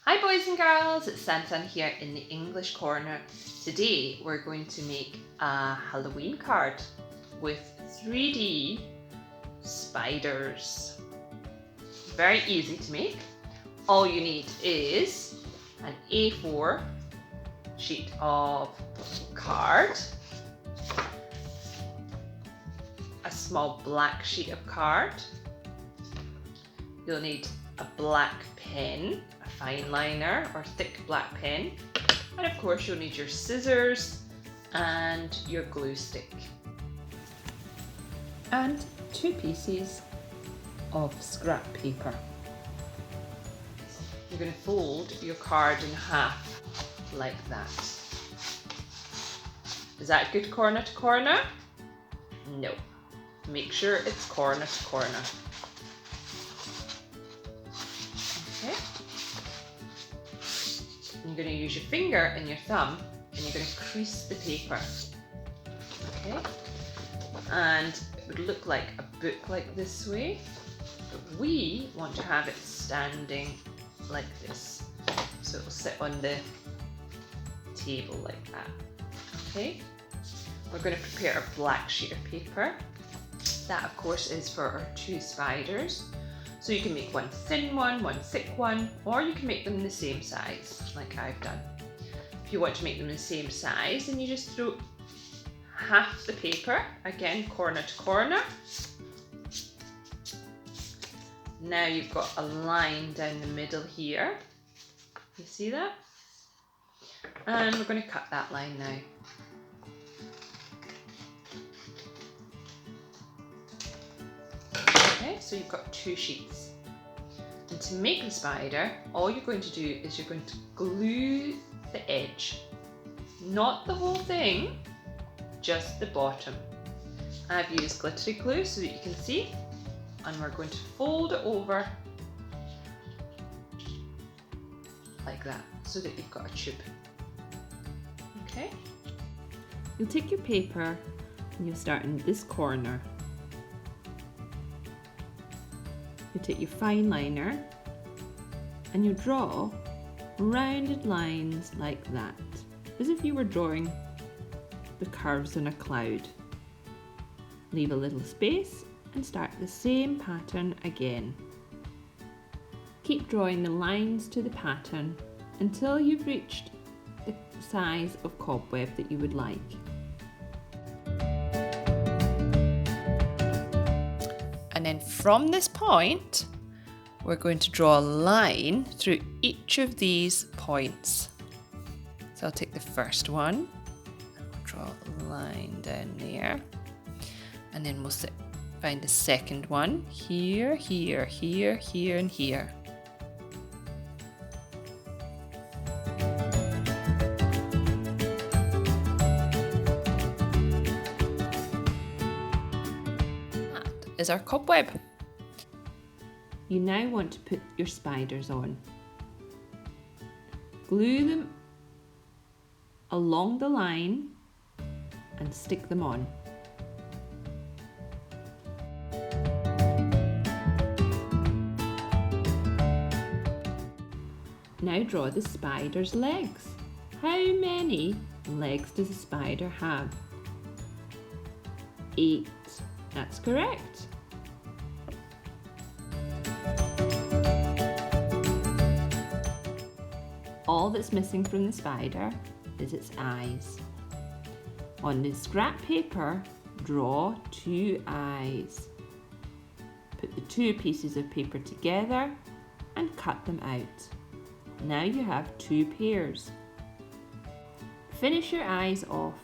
Hi boys and girls, it's Sansan here in the English corner. Today we're going to make a Halloween card with 3D spiders. Very easy to make. All you need is an A4 sheet of card, a small black sheet of card. You'll need a black pen, a fine liner or thick black pen, and of course you'll need your scissors and your glue stick. And 2 pieces of scrap paper. You're going to fold your card in half like that. Is that good corner to corner? No. Make sure it's corner to corner. Okay. You're going to use your finger and your thumb and you're going to crease the paper. Okay. And it would look like a book like this way, but we want to have it standing like this. So it will sit on the table like that. Okay. We're going to prepare a black sheet of paper. That of course is for our 2 spiders. So you can make one thin one thick one, or you can make them the same size, like I've done. If you want to make them the same size, then you just throw half the paper, again corner to corner. Now you've got a line down the middle here. You see that? And we're going to cut that line now. Okay, so you've got 2 sheets. And to make the spider, all you're going to do is you're going to glue the edge. Not the whole thing, just the bottom. I've used glittery glue so that you can see. And we're going to fold it over like that, so that you've got a tube. Okay? You'll take your paper and you'll start in this corner. You take your fine liner and you draw rounded lines like that, as if you were drawing the curves on a cloud. Leave a little space and start the same pattern again. Keep drawing the lines to the pattern until you've reached the size of cobweb that you would like. And then from this point, we're going to draw a line through each of these points. So I'll take the first one, and we'll draw a line down there. And then we'll find the second one here, here, here, here, and here. Is our cobweb. You now want to put your spiders on. Glue them along the line and stick them on. Now draw the spider's legs. How many legs does a spider have? 8. That's correct. All that's missing from the spider is its eyes. On the scrap paper, draw 2 eyes. Put the 2 pieces of paper together and cut them out. Now you have 2 pairs. Finish your eyes off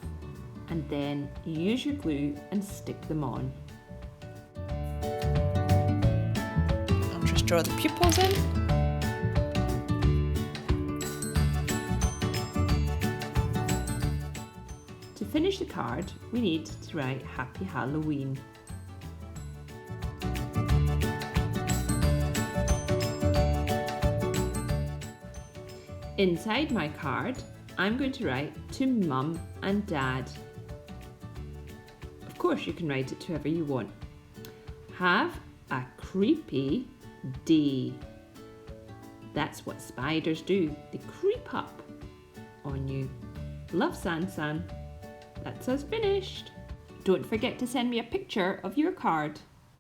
and then use your glue and stick them on. I'll just draw the pupils in. To finish the card, we need to write Happy Halloween. Inside my card, I'm going to write to Mum and Dad. Of course, you can write it to whoever you want. Have a creepy day. That's what spiders do. They creep up on you. Love, San. That's us finished. Don't forget to send me a picture of your card.